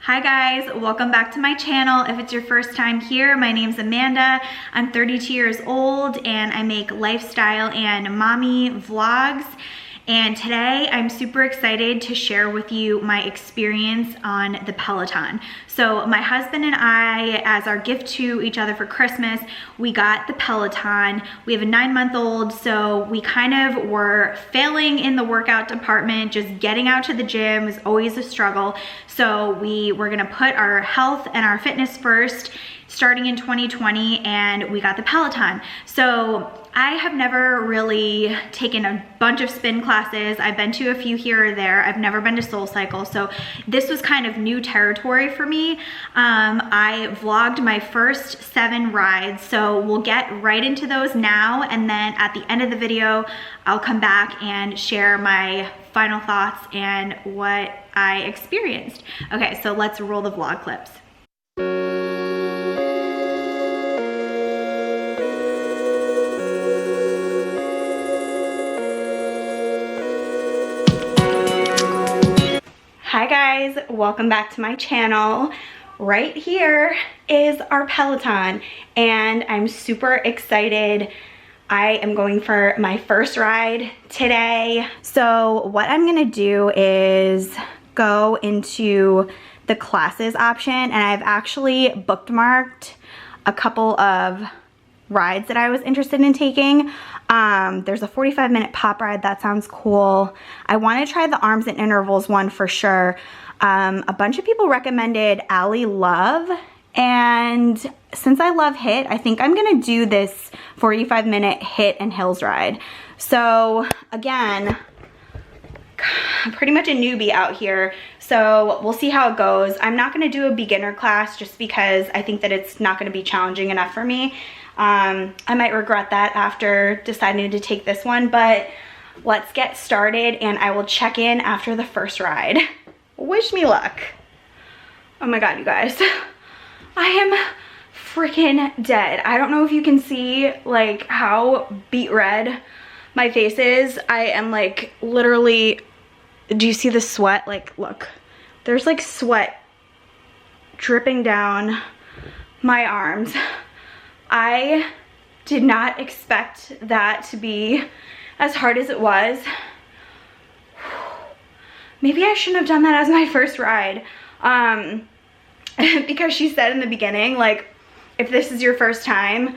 Hi guys, welcome back to my channel. If it's your first time here, my name's Amanda. I'm 32 years old and I make lifestyle and mommy vlogs. And today I'm super excited to share with you my experience on the Peloton. So my husband and I, as our gift to each other for Christmas, we got the Peloton. We have a 9-month-old, so we kind of were failing in the workout department. Just getting out to the gym was always a struggle. So we were gonna put our health and our fitness first starting in 2020, and we got the Peloton. So I have never really taken a bunch of spin classes. I've been to a few here or there. I've never been to SoulCycle, so this was kind of new territory for me. I vlogged my first 7 rides, so we'll get right into those now, and then at the end of the video, I'll come back and share my final thoughts and what I experienced. Okay, so let's roll the vlog clips. Hi guys, welcome back to my channel. Right here is our Peloton and I'm super excited. I am going for my first ride today. So what I'm gonna do is go into the classes option, and I've actually bookmarked a couple of rides that I was interested in taking. There's a 45-minute pop ride. That sounds cool. I want to try the arms and intervals one for sure. A bunch of people recommended Ally Love, and since I love HIIT, I think I'm gonna do this 45-minute HIIT and hills ride. So again, I'm pretty much a newbie out here, so we'll see how it goes. I'm not gonna do a beginner class just because I think that it's not gonna be challenging enough for me. I might regret that after deciding to take this one, but let's get started and I will check in after the first ride. Wish me luck. Oh my God, you guys. I am freaking dead. I don't know if you can see like how beet red my face is. I am like literally, do you see the sweat? Like, look, there's like sweat dripping down my arms. I did not expect that to be as hard as it was. Maybe I shouldn't have done that as my first ride. Because she said in the beginning, like, if this is your first time,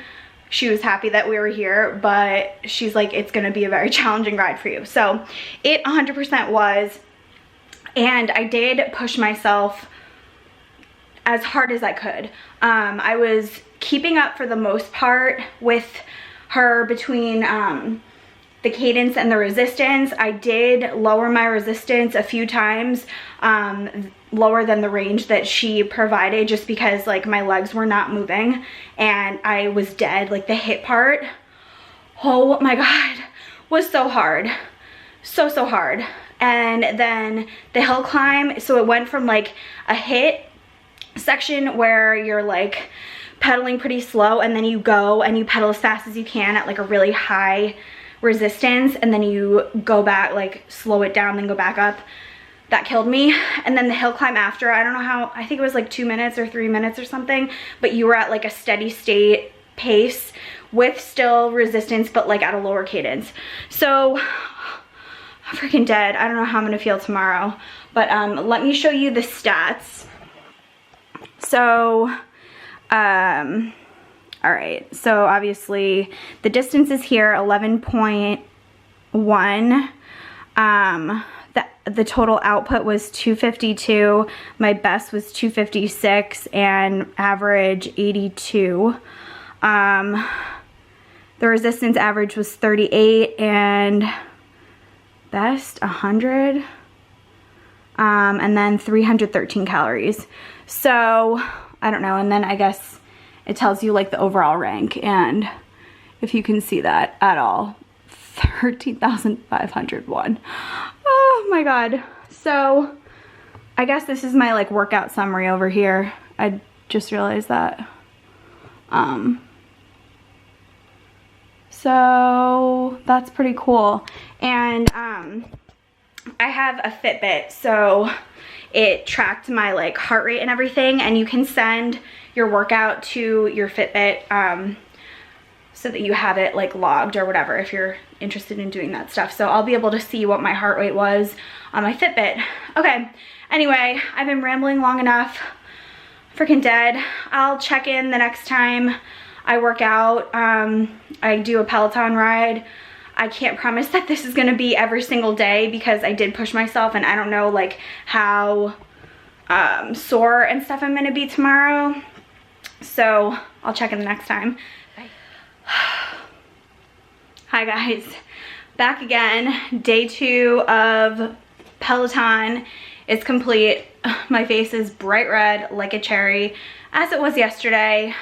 she was happy that we were here, but she's like, it's gonna be a very challenging ride for you. So it 100% was, and I did push myself as hard as I could. I was keeping up for the most part with her between the cadence and the resistance. I did lower my resistance a few times, lower than the range that she provided, just because like my legs were not moving and I was dead. Like the HIIT part, oh my God, was so hard. So hard. And then the hill climb, so it went from like a HIIT section where you're like pedaling pretty slow, and then you go and you pedal as fast as you can at like a really high resistance, and then you go back, like slow it down, then go back up. That killed me. And then the hill climb after, I don't know how, I think it was like 2 minutes or 3 minutes or something, but you were at like a steady state pace with still resistance, but like at a lower cadence. So I'm freaking dead. I don't know how I'm gonna feel tomorrow, but let me show you the stats. So all right, so obviously the distance is here, 11.1. The total output was 252. My best was 256 and average 82. The resistance average was 38 and best 100. And then 313 calories. So I don't know, and then I guess it tells you like the overall rank, and if you can see that at all, 13,501. Oh my God. So I guess this is my like workout summary over here. I just realized that. So that's pretty cool. And I have a Fitbit, so it tracked my like heart rate and everything, and you can send your workout to your Fitbit so that you have it like logged or whatever if you're interested in doing that stuff. So I'll be able to see what my heart rate was on my Fitbit. Okay, anyway, I've been rambling long enough. Freaking dead. I'll check in the next time I work out. I do a Peloton ride. I can't promise that this is gonna be every single day because I did push myself, and I don't know like how sore and stuff I'm gonna be tomorrow. So I'll check in the next time. Bye. Hi guys, back again. Day 2 of Peloton is complete. My face is bright red like a cherry, as it was yesterday.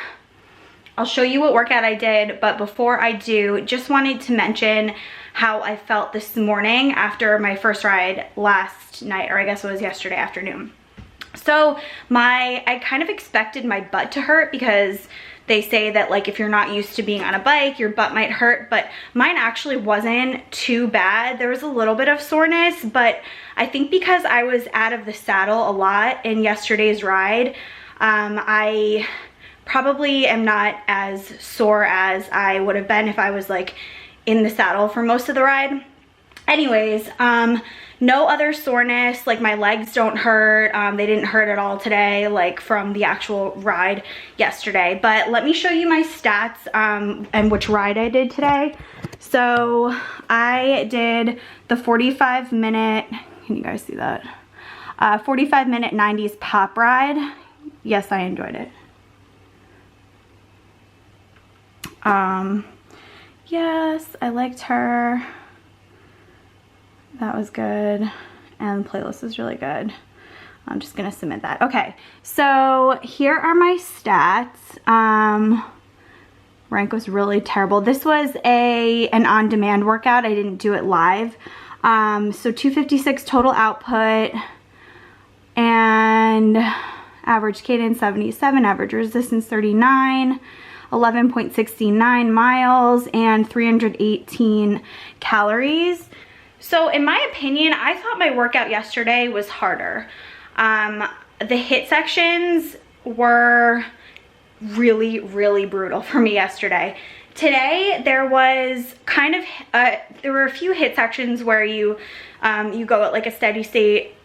I'll show you what workout I did, but before I do, just wanted to mention how I felt this morning after my first ride last night, or I guess it was yesterday afternoon. So I kind of expected my butt to hurt because they say that like if you're not used to being on a bike, your butt might hurt, but mine actually wasn't too bad. There was a little bit of soreness, but I think because I was out of the saddle a lot in yesterday's ride, I probably am not as sore as I would have been if I was like in the saddle for most of the ride. Anyways, no other soreness, like my legs don't hurt. They didn't hurt at all today, like from the actual ride yesterday. But let me show you my stats and which ride I did today. So I did the 45-minute, can you guys see that? 45-minute 90s pop ride. Yes, I enjoyed it. Yes, I liked her. That was good, and the playlist is really good. I'm just gonna submit that. Okay, so here are my stats. Rank was really terrible. This was an on-demand workout. I didn't do it live. So 256 total output, and average cadence 77, average resistance 39, 11.69 miles, and 318 calories. So in my opinion, I thought my workout yesterday was harder. The hit sections were really, really brutal for me yesterday. Today, there was kind of, there were a few hit sections where you go at like a steady state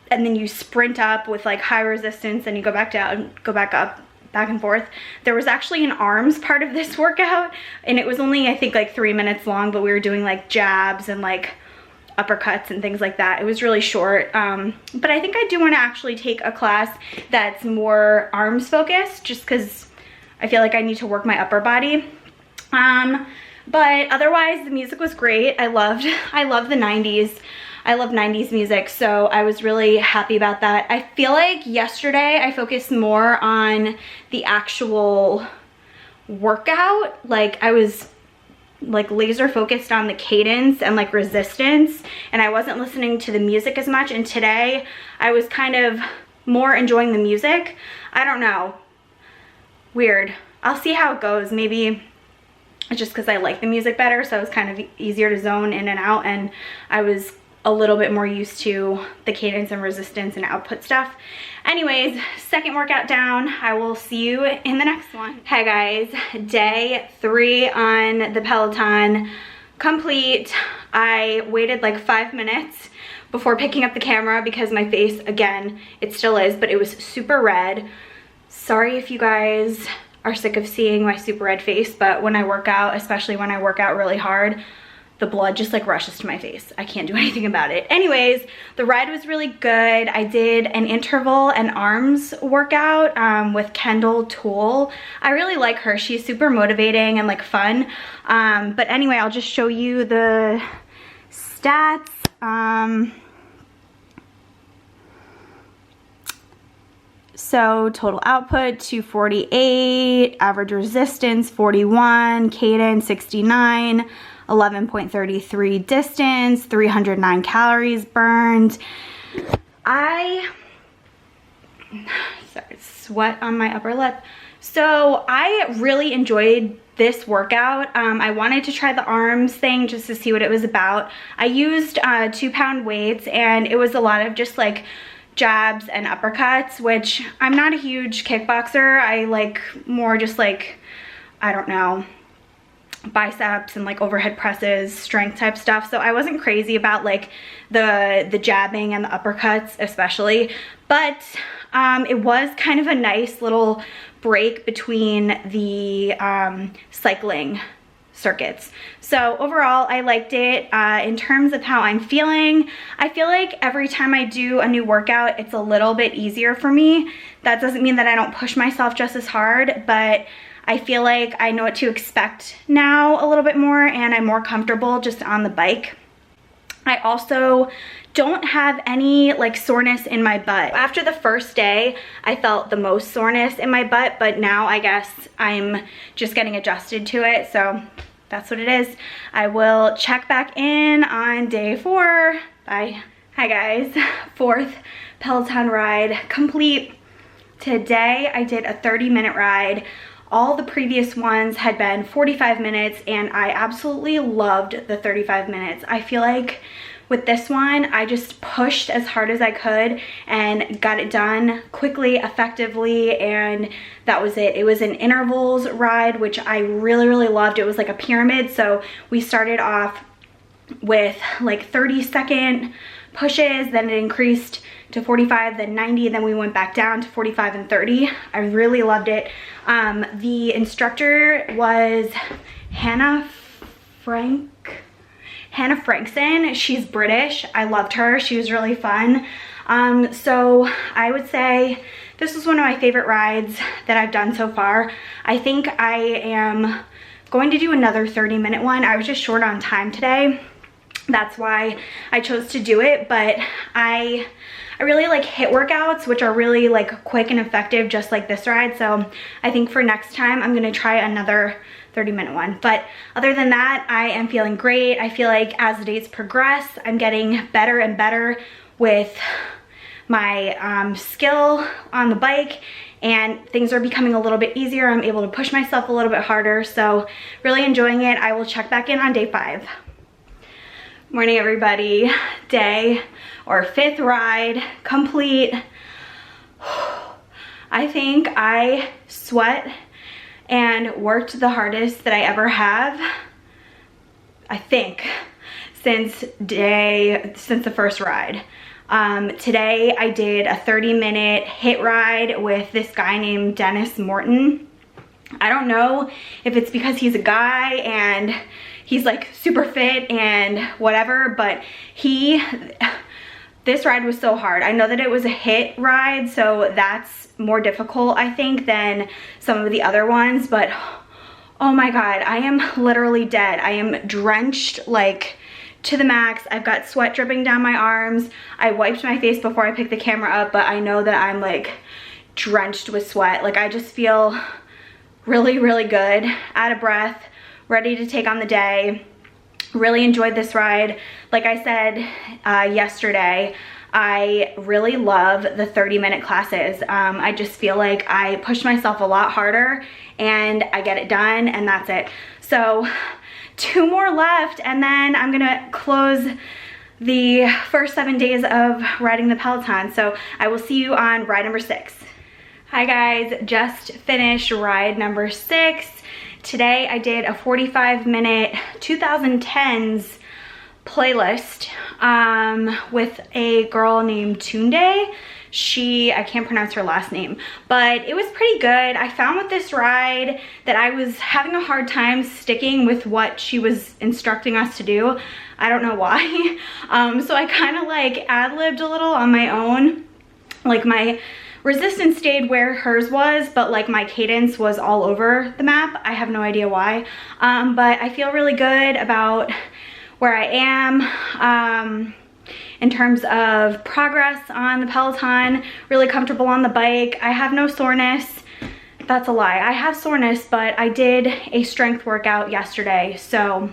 and then you sprint up with like high resistance and you go back down, go back up, back and forth. There was actually an arms part of this workout, and it was only, I think, like 3 minutes long, but we were doing like jabs and like uppercuts and things like that. It was really short, but I think I do want to actually take a class that's more arms focused, just because I feel like I need to work my upper body. But otherwise, the music was great. I love the 90s. I love 90s music, so I was really happy about that. I feel like yesterday I focused more on the actual workout. Like I was like laser focused on the cadence and like resistance, and I wasn't listening to the music as much. And today I was kind of more enjoying the music. I don't know, weird. I'll see how it goes. Maybe it's just because I like the music better, so it was kind of easier to zone in and out, and I was a little bit more used to the cadence and resistance and output stuff. Anyways, second workout down. I will see you in the next one. Hey guys, day 3 on the Peloton complete. I waited like 5 minutes before picking up the camera because my face, again, it still is, but it was super red. Sorry if you guys are sick of seeing my super red face, but when I work out, especially when I work out really hard, the blood just like rushes to my face. I can't do anything about it. Anyways, the ride was really good. I did an interval and arms workout with Kendall Toole. I really like her. She's super motivating and like fun. But anyway, I'll just show you the stats. So total output 248, average resistance 41, cadence 69, 11.33 distance, 309 calories burned. Sorry, sweat on my upper lip. So I really enjoyed this workout. I wanted to try the arms thing just to see what it was about. I used 2-pound weights, and it was a lot of just like jabs and uppercuts, which I'm not a huge kickboxer. I like more just like, I don't know, biceps and like overhead presses, strength type stuff. So I wasn't crazy about like the jabbing and the uppercuts especially, but it was kind of a nice little break between the cycling circuits. So overall, I liked it. In terms of how I'm feeling, I feel like every time I do a new workout, it's a little bit easier for me. That doesn't mean that I don't push myself just as hard, but I feel like I know what to expect now a little bit more, and I'm more comfortable just on the bike. I also don't have any like soreness in my butt. After the first day, I felt the most soreness in my butt, but now I guess I'm just getting adjusted to it, so that's what it is. I will check back in on day 4. Bye. Hi guys, 4th Peloton ride complete. Today I did a 30-minute ride. All the previous ones had been 45 minutes and I absolutely loved the 35 minutes. I feel like with this one, I just pushed as hard as I could and got it done quickly, effectively, and that was it. It was an intervals ride, which I really, really loved. It was like a pyramid, so we started off with like 30-second pushes, then it increased to 45, then 90, then we went back down to 45 and 30. I really loved it. The instructor was Hannah Frankson. She's British. I loved her. She was really fun. So I would say this was one of my favorite rides that I've done so far. I think I am going to do another 30-minute one. I was just short on time today. That's why I chose to do it, but I really like HIIT workouts, which are really like quick and effective, just like this ride. So I think for next time, I'm gonna try another 30-minute one. But other than that, I am feeling great. I feel like as the days progress, I'm getting better and better with my skill on the bike, and things are becoming a little bit easier. I'm able to push myself a little bit harder. So really enjoying it. I will check back in on day 5. Morning everybody, day or 5th ride complete. I think I sweat and worked the hardest that I ever have, I think, since the first ride. Today I did a 30-minute HIIT ride with this guy named Dennis Morton. I don't know if it's because he's a guy and he's like super fit and whatever, but this ride was so hard. I know that it was a HIIT ride, so that's more difficult, I think, than some of the other ones, but oh my God, I am literally dead. I am drenched like to the max. I've got sweat dripping down my arms. I wiped my face before I picked the camera up, but I know that I'm like drenched with sweat. Like I just feel really, really good, out of breath, ready to take on the day. Really enjoyed this ride. Like I said yesterday, I really love the 30-minute classes. I just feel like I push myself a lot harder and I get it done, and that's it. So 2 more left, and then I'm gonna close the first 7 days of riding the Peloton. So I will see you on ride number 6. Hi guys, just finished ride number 6. Today I did a 45-minute 2010s playlist with a girl named Tunde. I can't pronounce her last name, but it was pretty good. I found with this ride that I was having a hard time sticking with what she was instructing us to do. I don't know why. So I kind of like ad-libbed a little on my own. Like my resistance stayed where hers was, but like my cadence was all over the map. I have no idea why. But I feel really good about where I am in terms of progress on the Peloton. Really comfortable on the bike. I have no soreness. That's a lie. I have soreness, but I did a strength workout yesterday, so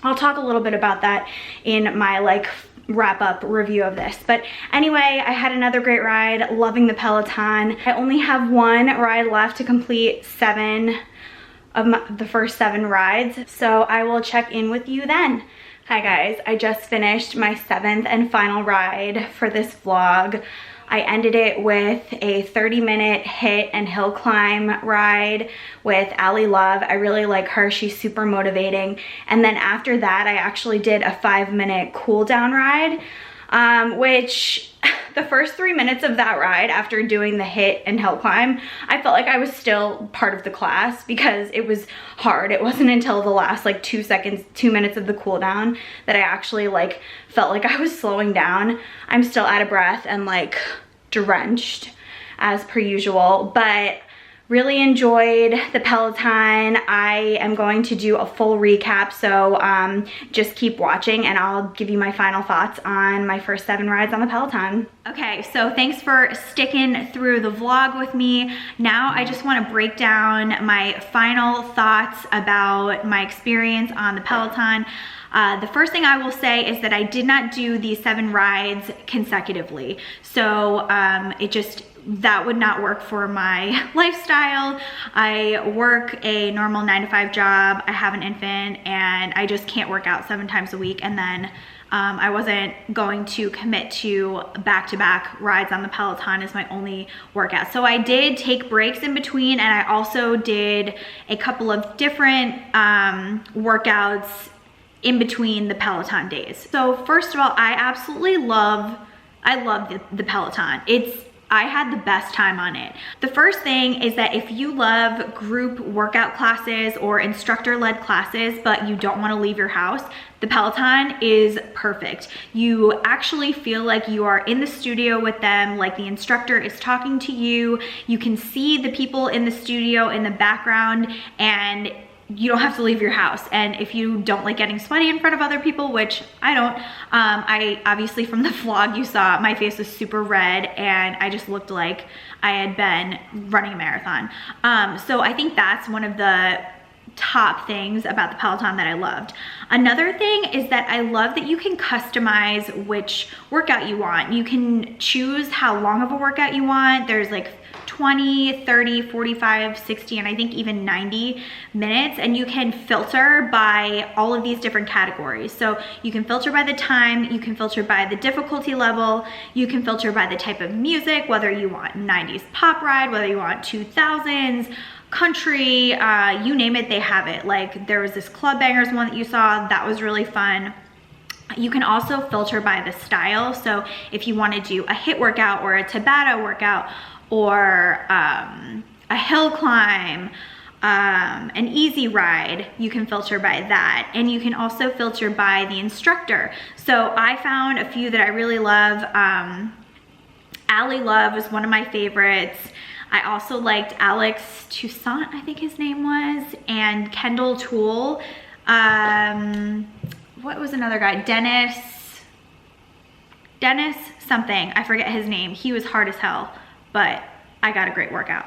I'll talk a little bit about that in my like wrap-up review of this. But anyway, I had another great ride, loving the Peloton. I only have 1 ride left to complete 7 of the first 7 rides, so I will check in with you then. Hi guys, I just finished my 7th and final ride for this vlog. I ended it with a 30-minute hit and hill climb ride with Allie Love. I really like her, she's super motivating. And then after that, I actually did a 5-minute cool down ride, which the first 3 minutes of that ride after doing the hit and hill climb, I felt like I was still part of the class because it was hard. It wasn't until the last like 2 minutes of the cool down that I actually like felt like I was slowing down. I'm still out of breath and like drenched as per usual, but really enjoyed the Peloton. I am going to do a full recap, so just keep watching and I'll give you my final thoughts on my first 7 rides on the Peloton. Okay, so thanks for sticking through the vlog with me. Now I just want to break down my final thoughts about my experience on the Peloton. The first thing I will say is that I did not do these 7 rides consecutively. So that would not work for my lifestyle. I work a normal 9-to-5 job, I have an infant, and I just can't work out 7 times a week. And then I wasn't going to commit to back-to-back rides on the Peloton as my only workout. So I did take breaks in between, and I also did a couple of different workouts in between the Peloton days. So first of all, I absolutely love the Peloton. I had the best time on it. The first thing is that if you love group workout classes or instructor-led classes, but you don't want to leave your house, the Peloton is perfect. You actually feel like you are in the studio with them, like the instructor is talking to you. You can see the people in the studio in the background, and you don't have to leave your house. And if you don't like getting sweaty in front of other people, which I don't, I obviously from the vlog you saw, my face was super red and I just looked like I had been running a marathon. So I think that's one of the top things about the Peloton that I loved. Another thing is that I love that you can customize which workout you want. You can choose how long of a workout you want. There's like 20, 30, 45, 60, and I think even 90 minutes, and you can filter by all of these different categories. So you can filter by the time, you can filter by the difficulty level, you can filter by the type of music, whether you want 90s pop ride, whether you want 2000s, country, you name it, they have it. Like there was this Club Bangers one that you saw, that was really fun. You can also filter by the style. So if you want to do a HIIT workout or a Tabata workout, or a hill climb, an easy ride, you can filter by that. And you can also filter by the instructor. So I found a few that I really love. Allie Love was one of my favorites. I also liked Alex Toussaint, I think his name was, and Kendall Toole. What was another guy? Dennis something, I forget his name. He was hard as hell, but I got a great workout.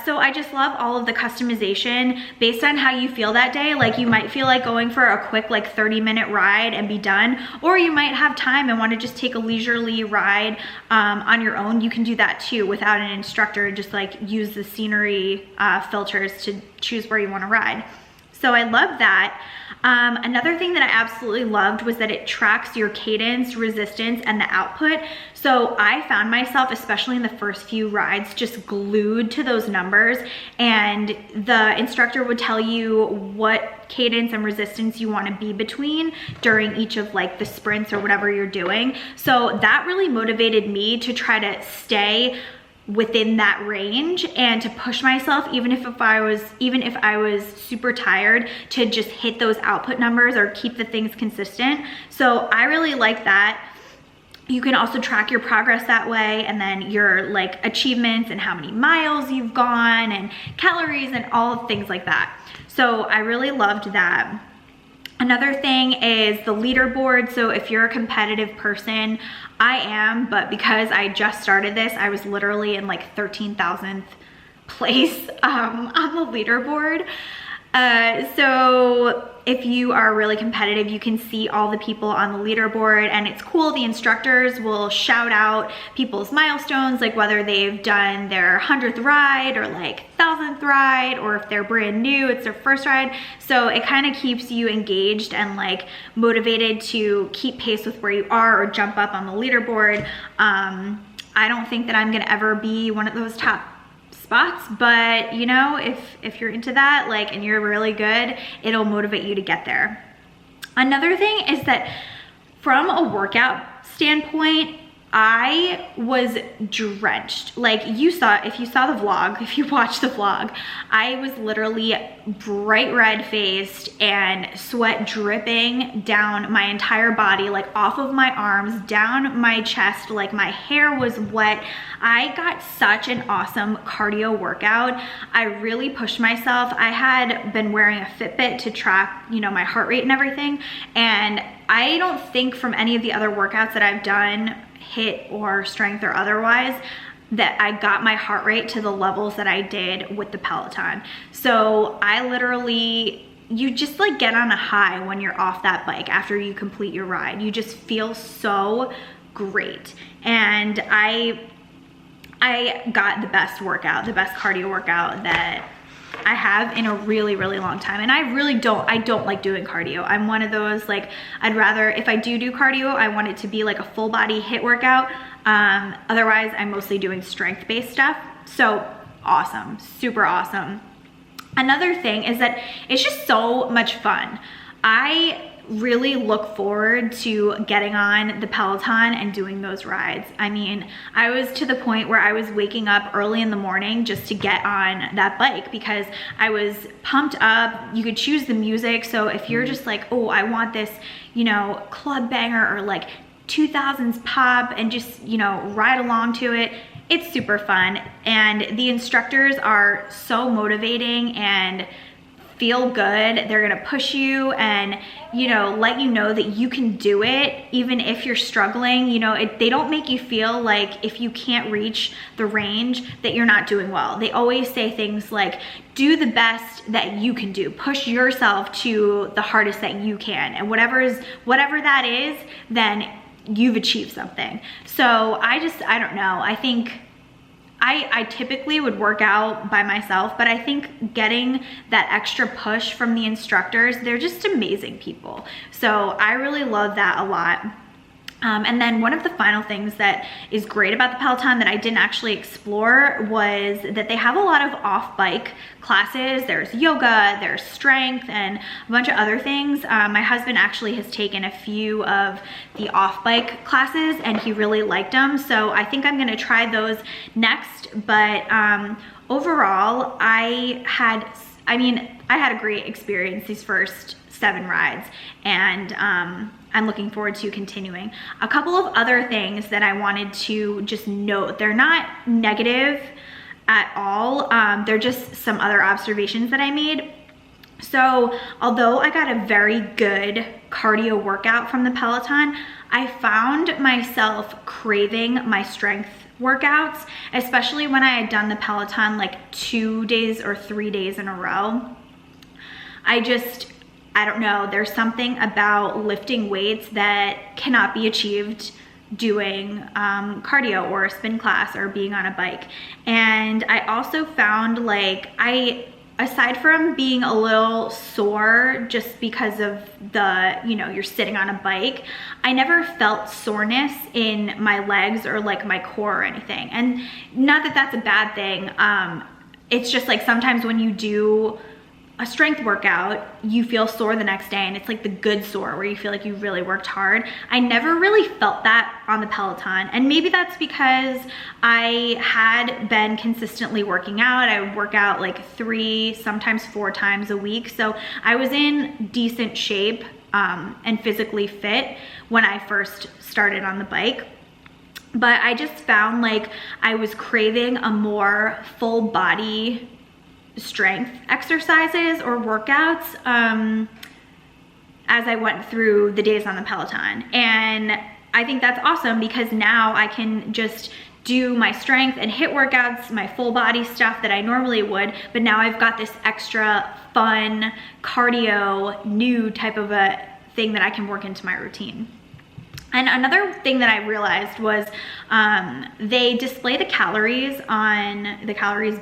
So I just love all of the customization based on how you feel that day. Like you might feel like going for a quick like 30-minute ride and be done, or you might have time and want to just take a leisurely ride on your own. You can do that too without an instructor, just like use the scenery filters to choose where you want to ride. So I love that. Another thing that I absolutely loved was that it tracks your cadence, resistance, and the output. So I found myself, especially in the first few rides, just glued to those numbers, and the instructor would tell you what cadence and resistance you want to be between during each of like the sprints or whatever you're doing. So that really motivated me to try to stay within that range and to push myself, even if I was super tired, to just hit those output numbers or keep the things consistent. So I really like that. You can also track your progress that way, and then your like achievements and how many miles you've gone and calories and all things like that. So I really loved that. Another thing is the leaderboard. So if you're a competitive person, I am, but because I just started this, I was literally in like 13,000th place on the leaderboard. So if you are really competitive, you can see all the people on the leaderboard, and it's cool. The instructors will shout out people's milestones, like whether they've done their 100th ride or like 1000th ride, or if they're brand new, it's their first ride. So it kind of keeps you engaged and like motivated to keep pace with where you are or jump up on the leaderboard. I don't think that I'm gonna ever be one of those top spots, but you know, if you're into that, like, and you're really good, it'll motivate you to get there. Another thing is that from a workout standpoint, I was drenched. Like if you saw the vlog, if you watched the vlog, I was literally bright red faced and sweat dripping down my entire body, like off of my arms, down my chest, like my hair was wet. I got such an awesome cardio workout. I really pushed myself. I had been wearing a Fitbit to track, you know, my heart rate and everything. And I don't think from any of the other workouts that I've done, HIIT or strength or otherwise, that I got my heart rate to the levels that I did with the Peloton. So I literally, you just like get on a high when you're off that bike after you complete your ride. You just feel so great. And I got the best workout, the best cardio workout that I have in a really, really long time. And I don't like doing cardio. I'm one of those, like, I'd rather, if I do cardio, I want it to be like a full body HIIT workout. Otherwise, I'm mostly doing strength-based stuff. So awesome, super awesome. Another thing is that it's just so much fun. I really look forward to getting on the Peloton and doing those rides. I mean, I was to the point where I was waking up early in the morning just to get on that bike because I was pumped up. You could choose the music. So if you're just like, oh, I want this, you know, club banger or like 2000s pop and just, you know, ride along to it, it's super fun. And the instructors are so motivating and feel good. They're gonna push you and, you know, let you know that you can do it even if you're struggling. You know, they don't make you feel like if you can't reach the range that you're not doing well. They always say things like, do the best that you can do. Push yourself to the hardest that you can. And whatever that is, then you've achieved something. So I don't know. I think I typically would work out by myself, but I think getting that extra push from the instructors, they're just amazing people. So I really love that a lot. And then one of the final things that is great about the Peloton that I didn't actually explore was that they have a lot of off-bike classes. There's yoga, there's strength, and a bunch of other things. My husband actually has taken a few of the off-bike classes and he really liked them. So I think I'm gonna try those next. But overall, I had a great experience these first 7 rides, and I'm looking forward to continuing. A couple of other things that I wanted to just note, they're not negative at all. They're just some other observations that I made. So although I got a very good cardio workout from the Peloton, I found myself craving my strength workouts, especially when I had done the Peloton like 2 days or 3 days in a row. I don't know, there's something about lifting weights that cannot be achieved doing cardio or a spin class or being on a bike. And I also found, like, aside from being a little sore just because of the, you know, you're sitting on a bike, I never felt soreness in my legs or like my core or anything. And not that that's a bad thing. It's just like sometimes when you do a strength workout, you feel sore the next day, and it's like the good sore where you feel like you really worked hard. I never really felt that on the Peloton, and maybe that's because I had been consistently working out. I would work out like 3, sometimes 4 times a week, so I was in decent shape and physically fit when I first started on the bike. But I just found like I was craving a more full body strength exercises or workouts as I went through the days on the Peloton. And I think that's awesome because now I can just do my strength and HIIT workouts, my full body stuff that I normally would, but now I've got this extra fun cardio, new type of a thing that I can work into my routine. And another thing that I realized was they display the calories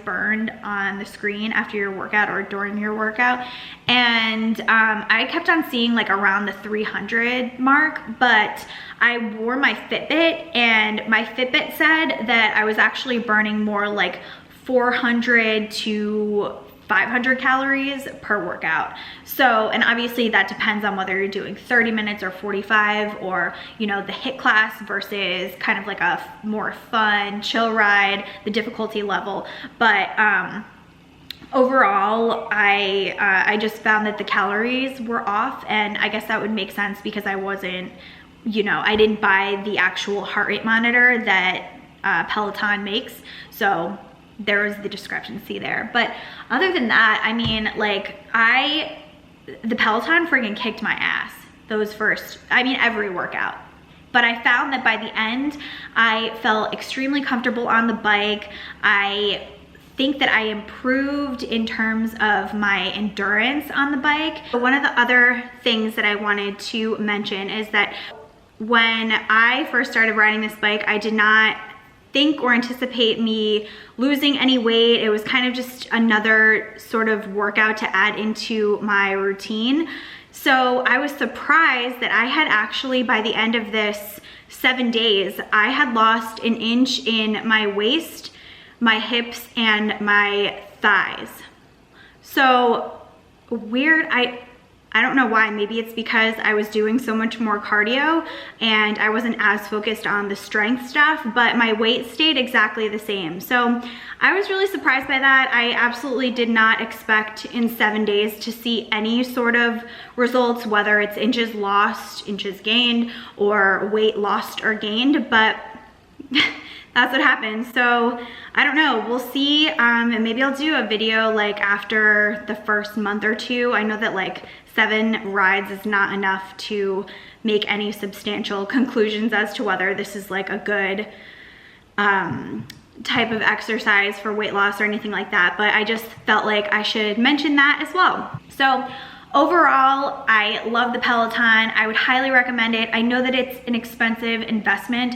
burned on the screen after your workout or during your workout. And I kept on seeing like around the 300 mark, but I wore my Fitbit and my Fitbit said that I was actually burning more like 400 to 500 calories per workout. So, and obviously that depends on whether you're doing 30 minutes or 45, or, you know, the HIIT class versus kind of like a more fun, chill ride, the difficulty level. But overall, I just found that the calories were off, and I guess that would make sense because I wasn't, you know, I didn't buy the actual heart rate monitor that Peloton makes. So there was the discrepancy there. But other than that, I mean, like the Peloton friggin' kicked my ass every workout. But I found that by the end, I felt extremely comfortable on the bike. I think that I improved in terms of my endurance on the bike. But one of the other things that I wanted to mention is that when I first started riding this bike, I did not think or anticipate me losing any weight. It was kind of just another sort of workout to add into my routine. So I was surprised that I had actually, by the end of this 7 days, I had lost an inch in my waist, my hips, and my thighs. So weird. I don't know why. Maybe it's because I was doing so much more cardio and I wasn't as focused on the strength stuff, but my weight stayed exactly the same. So I was really surprised by that. I absolutely did not expect in 7 days to see any sort of results, whether it's inches lost, inches gained, or weight lost or gained, but that's what happened. So I don't know, we'll see. And maybe I'll do a video like after the first month or two. I know that like 7 rides is not enough to make any substantial conclusions as to whether this is like a good type of exercise for weight loss or anything like that, but I just felt like I should mention that as well. So overall, I love the Peloton. I would highly recommend it. I know that it's an expensive investment,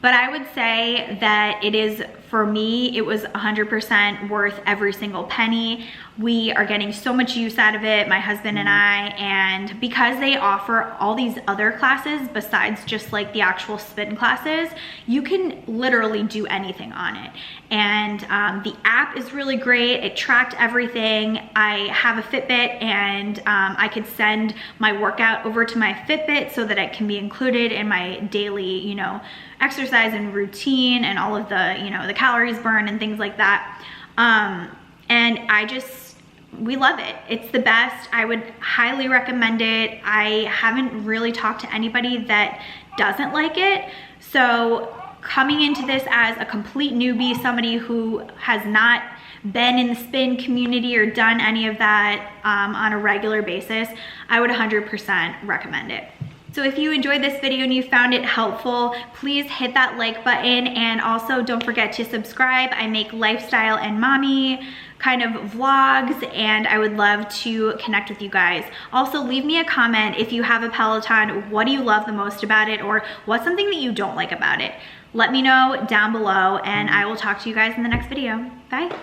but I would say that it is, for me, it was 100% worth every single penny. We are getting so much use out of it, my husband and I, and because they offer all these other classes besides just like the actual spin classes, you can literally do anything on it. And the app is really great. It tracked everything. I have a Fitbit, and I could send my workout over to my Fitbit so that it can be included in my daily, you know, exercise and routine and all of the, you know, the calories burned and things like that. And we love it. It's the best. I would highly recommend it. I haven't really talked to anybody that doesn't like it. So coming into this as a complete newbie, somebody who has not been in the spin community or done any of that on a regular basis, I would 100% recommend it. So if you enjoyed this video and you found it helpful, please hit that like button, and also don't forget to subscribe. I make lifestyle and mommy kind of vlogs, and I would love to connect with you guys. Also, leave me a comment if you have a Peloton. What do you love the most about it, or what's something that you don't like about it? Let me know down below, and I will talk to you guys in the next video. Bye.